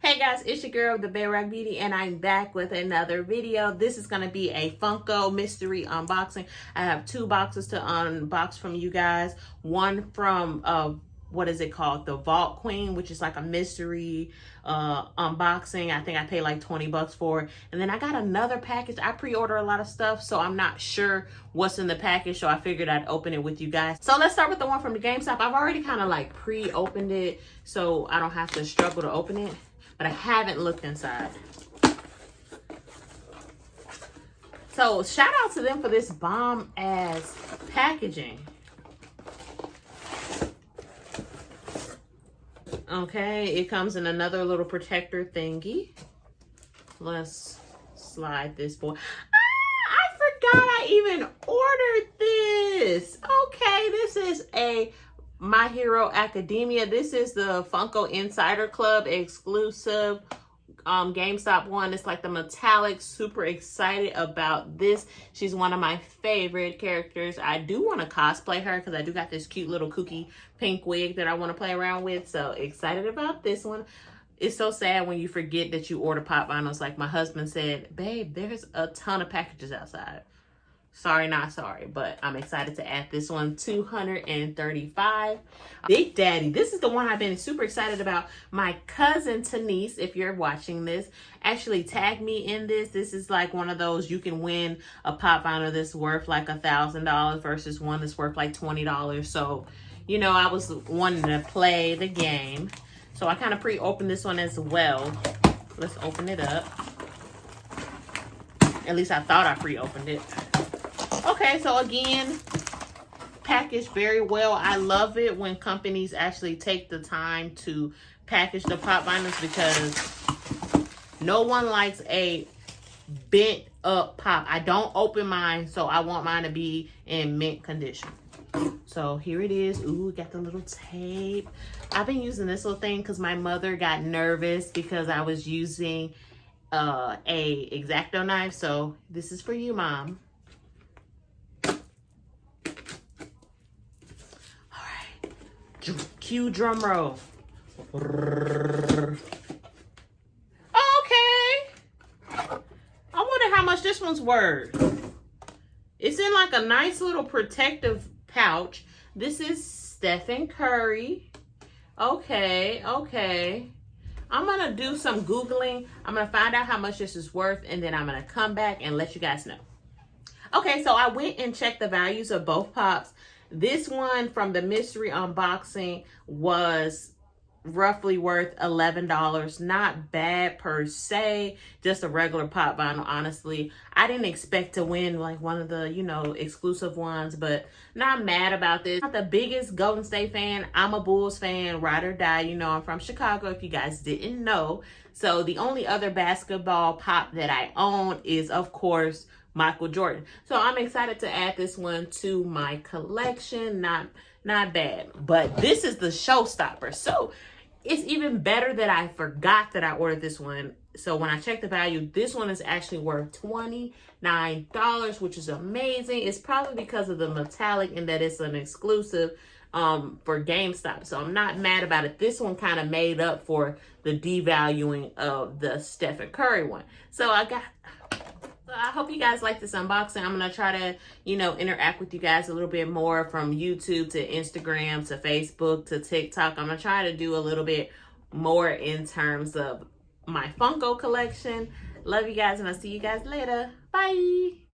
Hey guys, it's your girl, the Bedrock Beauty, and I'm back with another video. This is going to be a Funko mystery unboxing. I have two boxes to unbox from you guys. One from, what is it called? The Vault Queen, which is like a mystery unboxing. I think I paid like 20 bucks for it. And then I got another package. I pre-order a lot of stuff, so I'm not sure what's in the package, so I figured I'd open it with you guys. So let's start with the one from the GameStop. I've already kind of like pre-opened it, so I don't have to struggle to open it. But I haven't looked inside. So shout out to them for this bomb ass packaging. Okay, it comes in another little protector thingy. Let's slide this boy. I forgot I even ordered this. Okay, this is a My Hero Academia. This is the Funko Insider Club exclusive GameStop one. It's like the metallic. Super excited about this. She's one of my favorite characters. I do want to cosplay her because I do got this cute little kooky pink wig that I want to play around with. So excited about this one. It's so sad when you forget that you order pop vinyls. Like my husband said, babe, there's a ton of packages outside. Sorry, not sorry, but I'm excited to add this one. $235. Big Daddy. This is the one I've been super excited about. My cousin Denise, if you're watching this, actually tagged me in this. This is like one of those you can win a pop vinyl that's worth like $1,000 versus one that's worth like $20. So, you know, I was wanting to play the game. So I kind of pre-opened this one as well. Let's open it up. At least I thought I pre-opened it. Okay, so again, packaged very well. I love it when companies actually take the time to package the pop vinyls because no one likes a bent up pop. I don't open mine, so I want mine to be in mint condition. So here it is. Ooh, got the little tape. I've been using this little thing because my mother got nervous because I was using a X-Acto knife. So this is for you, Mom. Cue drum roll. Okay. I wonder how much this one's worth. It's in like a nice little protective pouch. This is Stephen Curry. Okay. I'm going to do some Googling. I'm going to find out how much this is worth, and then I'm going to come back and let you guys know. Okay, so I went and checked the values of both pops. This one from the mystery unboxing was roughly worth $11. Not bad per se, just a regular pop vinyl. Honestly, I didn't expect to win like one of the, you know, exclusive ones, but not mad about this. Not the biggest Golden State fan. I'm a Bulls fan, ride or die. You know, I'm from Chicago if you guys didn't know. So the only other basketball pop that I own is, of course, Michael Jordan. So I'm excited to add this one to my collection. Not bad, but this is the showstopper. So it's even better that I forgot that I ordered this one. So when I checked the value, this one is actually worth $29, which is amazing. It's probably because of the metallic and that it's an exclusive for GameStop. So I'm not mad about it. This one kind of made up for the devaluing of the Stephen Curry one. So I hope you guys like this unboxing. I'm going to try to, you know, interact with you guys a little bit more from YouTube to Instagram to Facebook to TikTok. I'm going to try to do a little bit more in terms of my Funko collection. Love you guys, and I'll see you guys later. Bye.